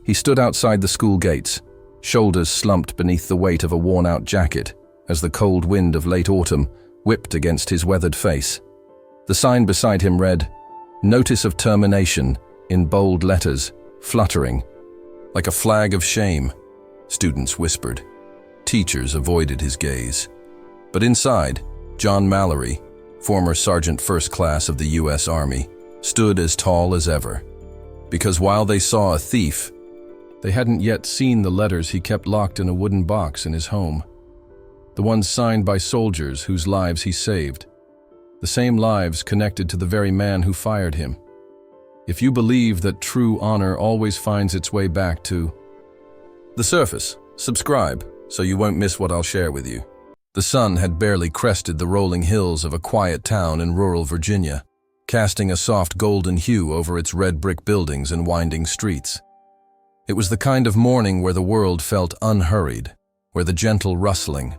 He stood outside the school gates, shoulders slumped beneath the weight of a worn-out jacket as the cold wind of late autumn whipped against his weathered face. The sign beside him read, "Notice of termination," in bold letters, fluttering. Like a flag of shame, students whispered. Teachers avoided his gaze. But inside, John Mallory, former Sergeant First Class of the U.S. Army, stood as tall as ever. Because while they saw a thief, they hadn't yet seen the letters he kept locked in a wooden box in his home. The ones signed by soldiers whose lives he saved. The same lives connected to the very man who fired him. If you believe that true honor always finds its way back to the surface, subscribe so you won't miss what I'll share with you. The sun had barely crested the rolling hills of a quiet town in rural Virginia, casting a soft golden hue over its red brick buildings and winding streets. It was the kind of morning where the world felt unhurried, where the gentle rustling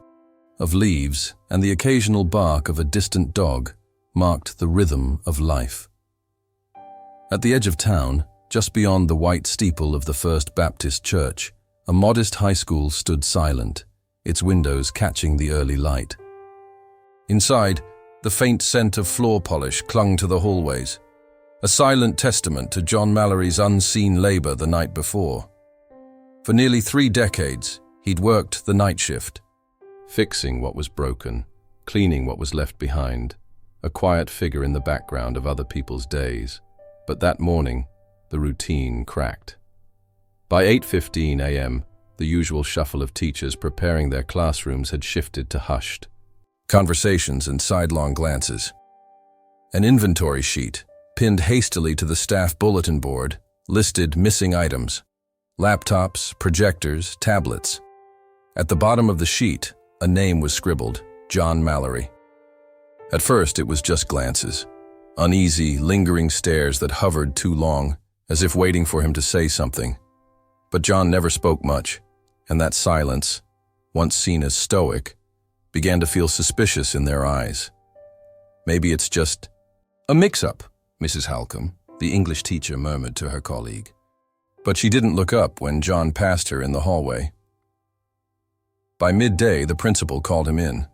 of leaves and the occasional bark of a distant dog marked the rhythm of life. At the edge of town, just beyond the white steeple of the First Baptist Church, a modest high school stood silent, its windows catching the early light. Inside, the faint scent of floor polish clung to the hallways, a silent testament to John Mallory's unseen labor the night before. For nearly 3 decades, he'd worked the night shift, fixing what was broken, cleaning what was left behind, a quiet figure in the background of other people's days. But that morning, the routine cracked. By 8:15 a.m., the usual shuffle of teachers preparing their classrooms had shifted to hushed conversations and sidelong glances. An inventory sheet, pinned hastily to the staff bulletin board, listed missing items: laptops, projectors, tablets. At the bottom of the sheet, a name was scribbled: John Mallory. At first, it was just glances. Uneasy, lingering stares that hovered too long, as if waiting for him to say something. But John never spoke much, and that silence, once seen as stoic, began to feel suspicious in their eyes. "Maybe it's just a mix-up," Mrs. Halcombe, the English teacher, murmured to her colleague. But she didn't look up when John passed her in the hallway. By midday, the principal called him in.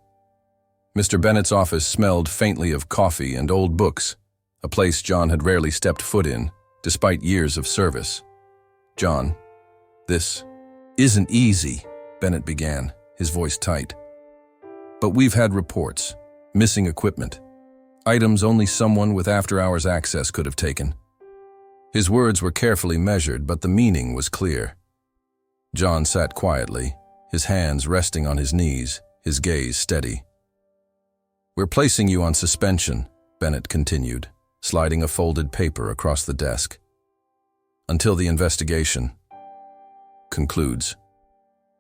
Mr. Bennett's office smelled faintly of coffee and old books, a place John had rarely stepped foot in, despite years of service. "John, this isn't easy," Bennett began, his voice tight. "But we've had reports, missing equipment, items only someone with after-hours access could have taken." His words were carefully measured, but the meaning was clear. John sat quietly, his hands resting on his knees, his gaze steady. "We're placing you on suspension," Bennett continued, sliding a folded paper across the desk, "until the investigation concludes."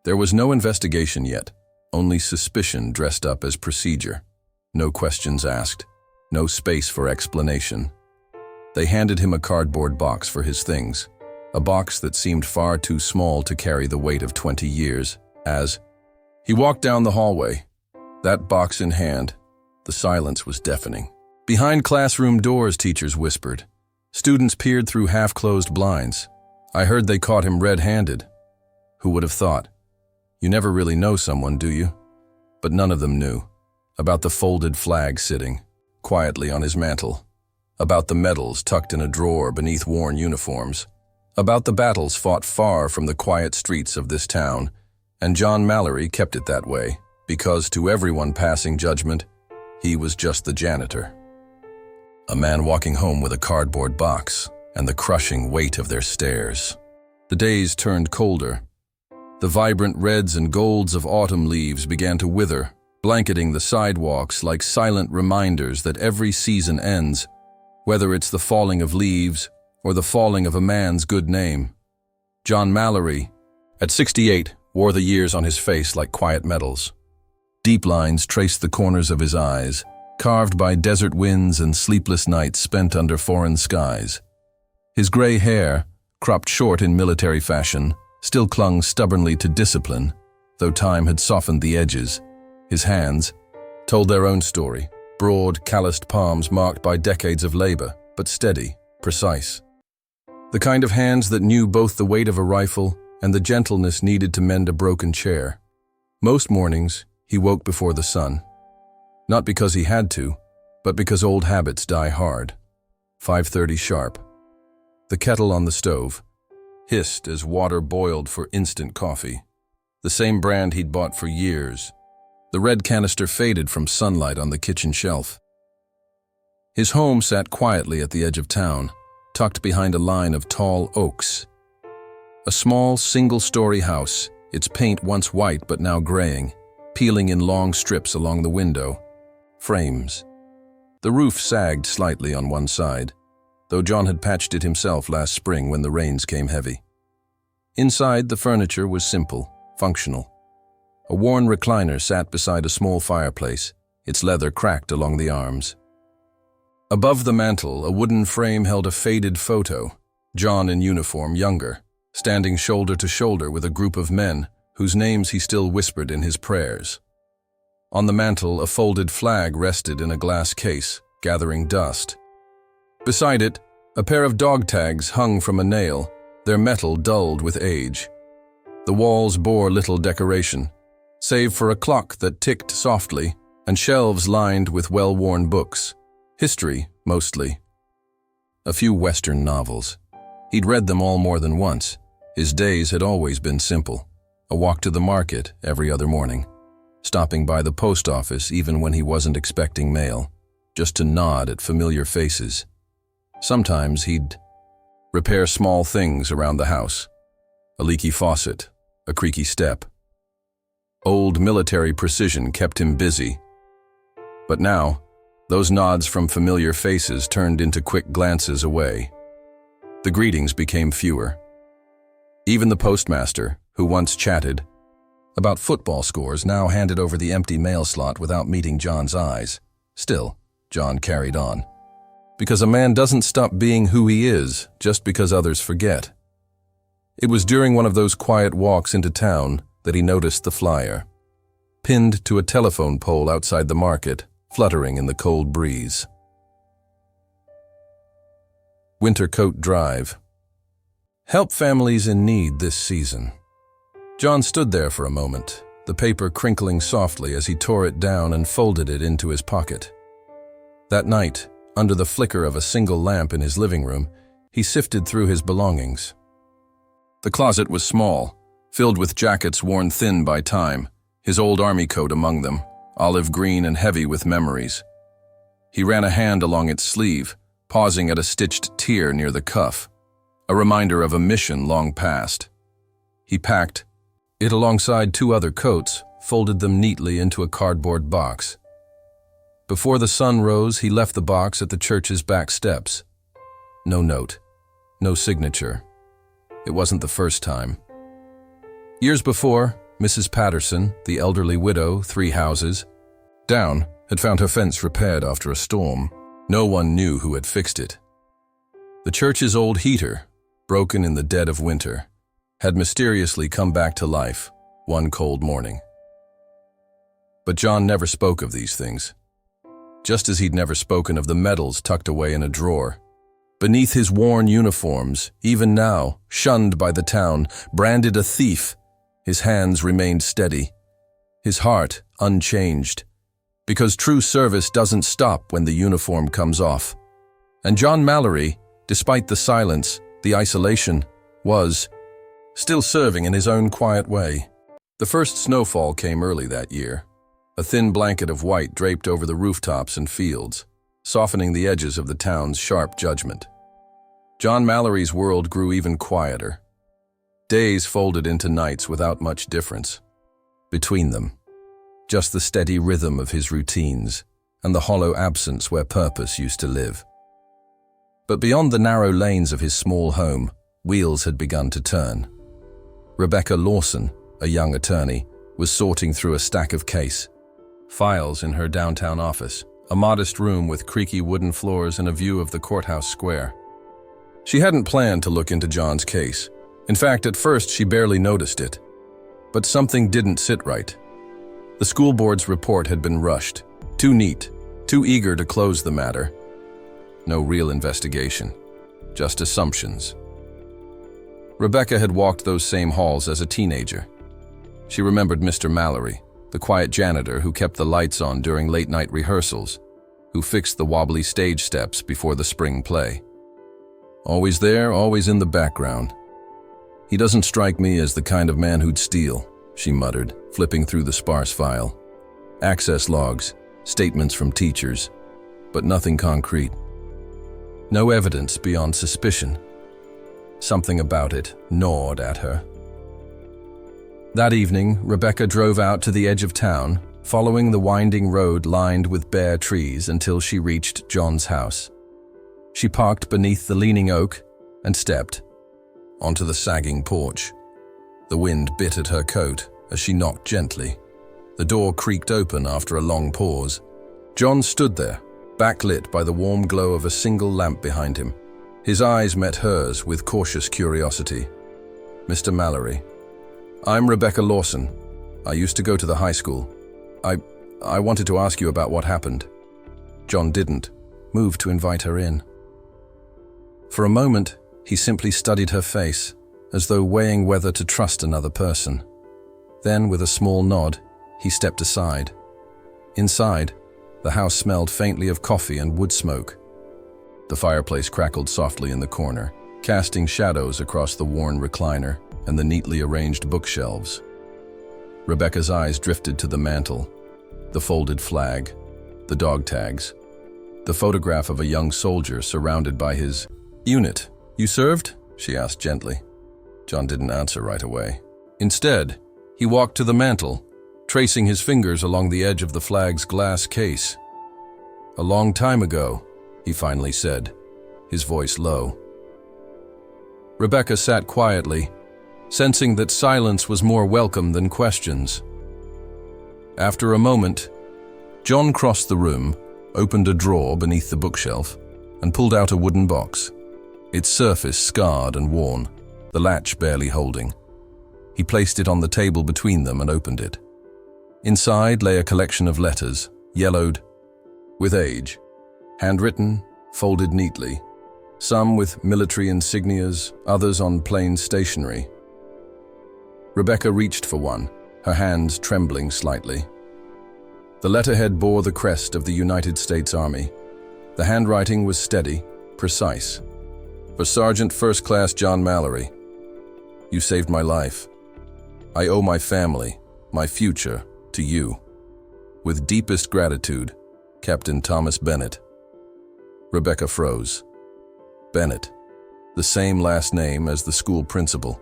There was no investigation yet, only suspicion dressed up as procedure. No questions asked, no space for explanation. They handed him a cardboard box for his things, a box that seemed far too small to carry the weight of 20 years, as he walked down the hallway, that box in hand. The silence was deafening. Behind classroom doors, teachers whispered. Students peered through half-closed blinds. "I heard they caught him red-handed." Who would have thought? You never really know someone, do you? But none of them knew. About the folded flag sitting quietly on his mantel. About the medals tucked in a drawer beneath worn uniforms. About the battles fought far from the quiet streets of this town. And John Mallory kept it that way, because to everyone passing judgment, he was just the janitor. A man walking home with a cardboard box and the crushing weight of their stares. The days turned colder. The vibrant reds and golds of autumn leaves began to wither, blanketing the sidewalks like silent reminders that every season ends, whether it's the falling of leaves or the falling of a man's good name. John Mallory, at 68, wore the years on his face like quiet medals. Deep lines traced the corners of his eyes, carved by desert winds and sleepless nights spent under foreign skies. His gray hair, cropped short in military fashion, still clung stubbornly to discipline, though time had softened the edges. His hands told their own story, broad, calloused palms marked by decades of labor, but steady, precise. The kind of hands that knew both the weight of a rifle and the gentleness needed to mend a broken chair. Most mornings, he woke before the sun. Not because he had to, but because old habits die hard. 5:30 sharp. The kettle on the stove hissed as water boiled for instant coffee. The same brand he'd bought for years. The red canister faded from sunlight on the kitchen shelf. His home sat quietly at the edge of town, tucked behind a line of tall oaks. A small, single-story house, its paint once white but now graying, peeling in long strips along the window. Frames. The roof sagged slightly on one side, though John had patched it himself last spring when the rains came heavy. Inside, the furniture was simple, functional. A worn recliner sat beside a small fireplace, its leather cracked along the arms. Above the mantel, a wooden frame held a faded photo, John in uniform, younger, standing shoulder to shoulder with a group of men whose names he still whispered in his prayers. On the mantel, a folded flag rested in a glass case, gathering dust. Beside it, a pair of dog tags hung from a nail, their metal dulled with age. The walls bore little decoration, save for a clock that ticked softly and shelves lined with well-worn books. History, mostly. A few Western novels. He'd read them all more than once. His days had always been simple. A walk to the market every other morning. Stopping by the post office even when he wasn't expecting mail, just to nod at familiar faces. Sometimes he'd repair small things around the house. A leaky faucet, a creaky step. Old military precision kept him busy. But now, those nods from familiar faces turned into quick glances away. The greetings became fewer. Even the postmaster, who once chatted about football scores, now handed over the empty mail slot without meeting John's eyes. Still, John carried on. Because a man doesn't stop being who he is just because others forget. It was during one of those quiet walks into town that he noticed the flyer, pinned to a telephone pole outside the market, fluttering in the cold breeze. Winter Coat Drive. Help families in need this season. John stood there for a moment, the paper crinkling softly as he tore it down and folded it into his pocket. That night, under the flicker of a single lamp in his living room, he sifted through his belongings. The closet was small, filled with jackets worn thin by time, his old army coat among them, olive green and heavy with memories. He ran a hand along its sleeve, pausing at a stitched tear near the cuff, a reminder of a mission long past. He packed it alongside two other coats, folded them neatly into a cardboard box. Before the sun rose, he left the box at the church's back steps. No note, no signature. It wasn't the first time. Years before, Mrs. Patterson, the elderly widow, 3 houses down, had found her fence repaired after a storm. No one knew who had fixed it. The church's old heater, broken in the dead of winter, had mysteriously come back to life one cold morning. But John never spoke of these things, just as he'd never spoken of the medals tucked away in a drawer. Beneath his worn uniforms, even now, shunned by the town, branded a thief, his hands remained steady, his heart unchanged, because true service doesn't stop when the uniform comes off. And John Mallory, despite the silence, the isolation, was still serving in his own quiet way. The first snowfall came early that year, a thin blanket of white draped over the rooftops and fields, softening the edges of the town's sharp judgment. John Mallory's world grew even quieter. Days folded into nights without much difference between them, just the steady rhythm of his routines and the hollow absence where purpose used to live. But beyond the narrow lanes of his small home, wheels had begun to turn. Rebecca Lawson, a young attorney, was sorting through a stack of files in her downtown office, a modest room with creaky wooden floors and a view of the courthouse square. She hadn't planned to look into John's case. In fact, at first she barely noticed it. But something didn't sit right. The school board's report had been rushed, too neat, too eager to close the matter. No real investigation, just assumptions. Rebecca had walked those same halls as a teenager. She remembered Mr. Mallory, the quiet janitor who kept the lights on during late-night rehearsals, who fixed the wobbly stage steps before the spring play. Always there, always in the background. He doesn't strike me as the kind of man who'd steal, she muttered, flipping through the sparse file. Access logs, statements from teachers, but nothing concrete. No evidence beyond suspicion. Something about it gnawed at her. That evening, Rebecca drove out to the edge of town, following the winding road lined with bare trees until she reached John's house. She parked beneath the leaning oak and stepped onto the sagging porch. The wind bit at her coat as she knocked gently. The door creaked open after a long pause. John stood there, backlit by the warm glow of a single lamp behind him. His eyes met hers with cautious curiosity. "Mr. Mallory, I'm Rebecca Lawson. I used to go to the high school. I wanted to ask you about what happened." John didn't move to invite her in. For a moment, he simply studied her face, as though weighing whether to trust another person. Then, with a small nod, he stepped aside. Inside, the house smelled faintly of coffee and wood smoke. The fireplace crackled softly in the corner, casting shadows across the worn recliner and the neatly arranged bookshelves. Rebecca's eyes drifted to the mantel, the folded flag, the dog tags, the photograph of a young soldier surrounded by his unit. "You served?" she asked gently. John didn't answer right away. Instead, he walked to the mantel, tracing his fingers along the edge of the flag's glass case. "A long time ago," he finally said, his voice low. Rebecca sat quietly, sensing that silence was more welcome than questions. After a moment, John crossed the room, opened a drawer beneath the bookshelf, and pulled out a wooden box, its surface scarred and worn, the latch barely holding. He placed it on the table between them and opened it. Inside lay a collection of letters, yellowed with age, handwritten, folded neatly, some with military insignias, others on plain stationery. Rebecca reached for one, her hands trembling slightly. The letterhead bore the crest of the United States Army. The handwriting was steady, precise. "For Sergeant First Class John Mallory, you saved my life. I owe my family, my future, to you. With deepest gratitude, Captain Thomas Bennett." Rebecca froze. Bennett, the same last name as the school principal.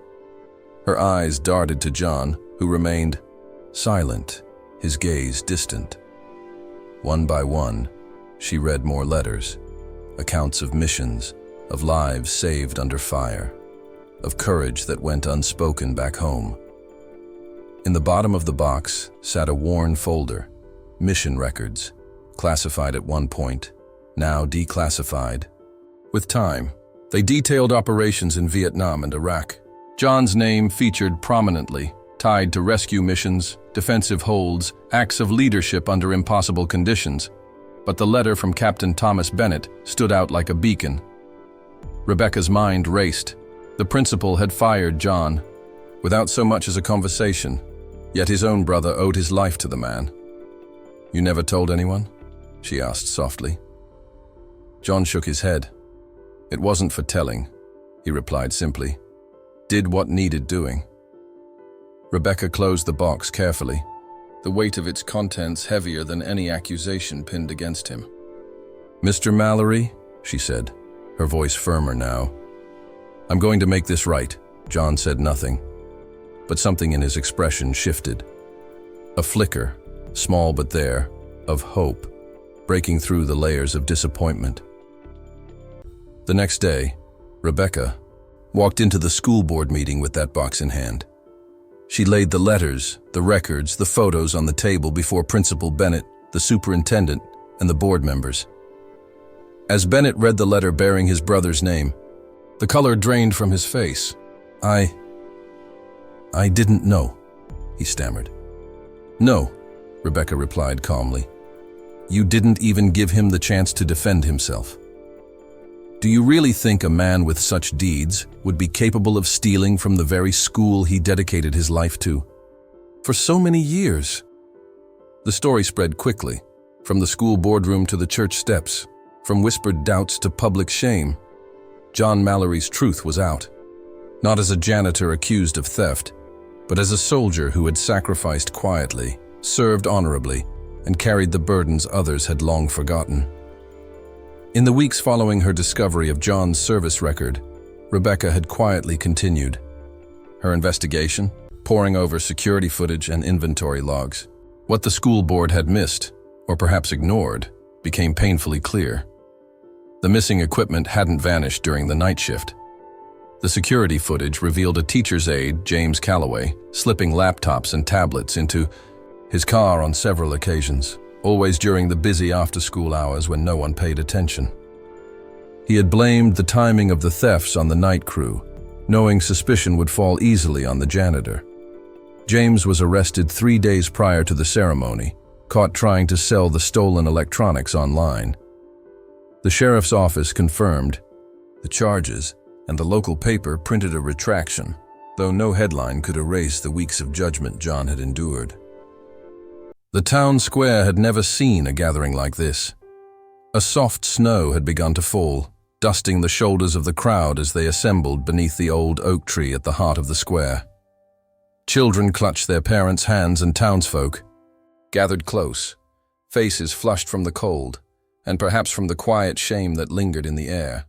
Her eyes darted to John, who remained silent, his gaze distant. One by one, she read more letters, accounts of missions, of lives saved under fire, of courage that went unspoken back home. In the bottom of the box sat a worn folder, mission records, classified at one point, now declassified. With time, they detailed operations in Vietnam and Iraq. John's name featured prominently, tied to rescue missions, defensive holds, acts of leadership under impossible conditions. But the letter from Captain Thomas Bennett stood out like a beacon. Rebecca's mind raced. The principal had fired John, without so much as a conversation, yet his own brother owed his life to the man. "You never told anyone?" she asked softly. John shook his head. "It wasn't for telling," he replied simply. "Did what needed doing." Rebecca closed the box carefully, the weight of its contents heavier than any accusation pinned against him. "Mr. Mallory," she said, her voice firmer now. "I'm going to make this right." John said nothing, but something in his expression shifted. A flicker, small but there, of hope, breaking through the layers of disappointment. The next day, Rebecca walked into the school board meeting with that box in hand. She laid the letters, the records, the photos on the table before Principal Bennett, the superintendent, and the board members. As Bennett read the letter bearing his brother's name, the color drained from his face. I didn't know," he stammered. "No," Rebecca replied calmly. "You didn't even give him the chance to defend himself." Do you really think a man with such deeds would be capable of stealing from the very school he dedicated his life to? For so many years. The story spread quickly, from the school boardroom to the church steps, from whispered doubts to public shame. John Mallory's truth was out, not as a janitor accused of theft, but as a soldier who had sacrificed quietly, served honorably, and carried the burdens others had long forgotten. In the weeks following her discovery of John's service record, Rebecca had quietly continued her investigation, poring over security footage and inventory logs. What the school board had missed, or perhaps ignored, became painfully clear. The missing equipment hadn't vanished during the night shift. The security footage revealed a teacher's aide, James Calloway, slipping laptops and tablets into his car on several occasions, always during the busy after-school hours when no one paid attention. He had blamed the timing of the thefts on the night crew, knowing suspicion would fall easily on the janitor. James was arrested 3 days prior to the ceremony, caught trying to sell the stolen electronics online. The sheriff's office confirmed the charges, and the local paper printed a retraction, though no headline could erase the weeks of judgment John had endured. The town square had never seen a gathering like this. A soft snow had begun to fall, dusting the shoulders of the crowd as they assembled beneath the old oak tree at the heart of the square. Children clutched their parents' hands and townsfolk gathered close, faces flushed from the cold, and perhaps from the quiet shame that lingered in the air.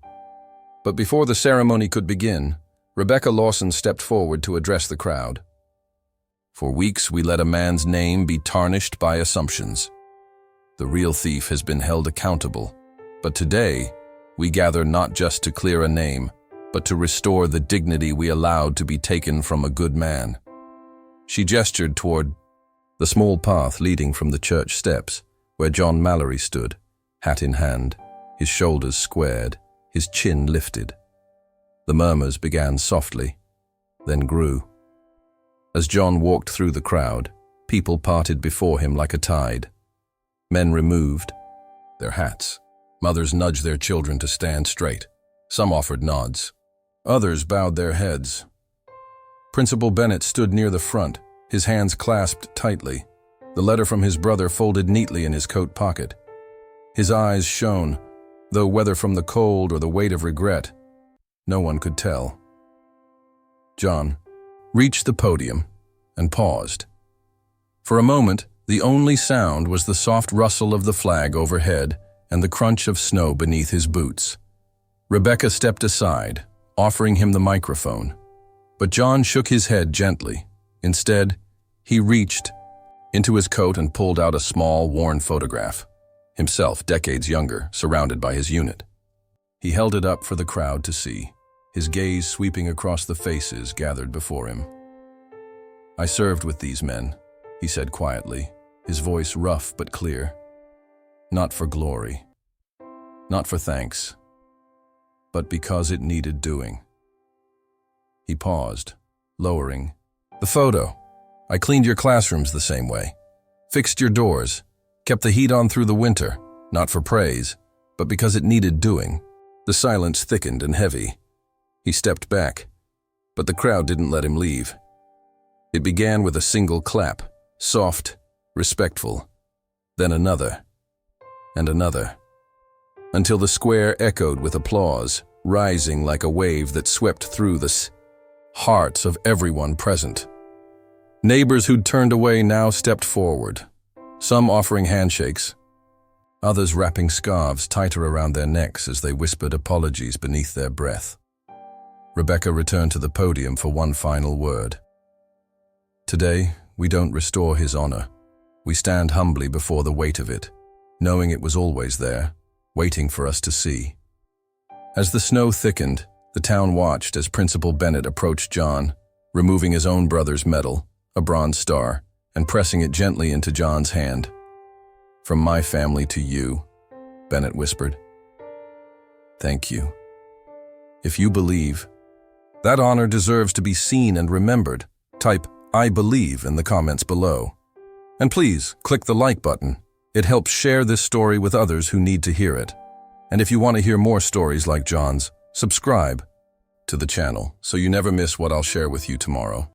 But before the ceremony could begin, Rebecca Lawson stepped forward to address the crowd. For weeks we let a man's name be tarnished by assumptions. The real thief has been held accountable, but today we gather not just to clear a name, but to restore the dignity we allowed to be taken from a good man. She gestured toward the small path leading from the church steps, where John Mallory stood, hat in hand, his shoulders squared, his chin lifted. The murmurs began softly, then grew. As John walked through the crowd, people parted before him like a tide. Men removed their hats. Mothers nudged their children to stand straight. Some offered nods. Others bowed their heads. Principal Bennett stood near the front, his hands clasped tightly, the letter from his brother folded neatly in his coat pocket. His eyes shone, though whether from the cold or the weight of regret, no one could tell. John reached the podium and paused. For a moment, the only sound was the soft rustle of the flag overhead and the crunch of snow beneath his boots. Rebecca stepped aside, offering him the microphone. But John shook his head gently. Instead, he reached into his coat and pulled out a small, worn photograph, himself decades younger, surrounded by his unit. He held it up for the crowd to see, his gaze sweeping across the faces gathered before him. "I served with these men," he said quietly, his voice rough but clear. "Not for glory, not for thanks, but because it needed doing." He paused, lowering. "The photo. I cleaned your classrooms the same way. Fixed your doors. Kept the heat on through the winter, not for praise, but because it needed doing." The silence thickened and heavy. He stepped back, but the crowd didn't let him leave. It began with a single clap, soft, respectful, then another, and another, until the square echoed with applause, rising like a wave that swept through the hearts of everyone present. Neighbors who'd turned away now stepped forward, some offering handshakes, others wrapping scarves tighter around their necks as they whispered apologies beneath their breath. Rebecca returned to the podium for one final word. "Today, we don't restore his honor. We stand humbly before the weight of it, knowing it was always there, waiting for us to see." As the snow thickened, the town watched as Principal Bennett approached John, removing his own brother's medal, a bronze star, and pressing it gently into John's hand. "From my family to you," Bennett whispered. "Thank you. If you believe, that honor deserves to be seen and remembered. Type, 'I believe' in the comments below. And please, click the like button. It helps share this story with others who need to hear it. And if you want to hear more stories like John's, subscribe to the channel so you never miss what I'll share with you tomorrow.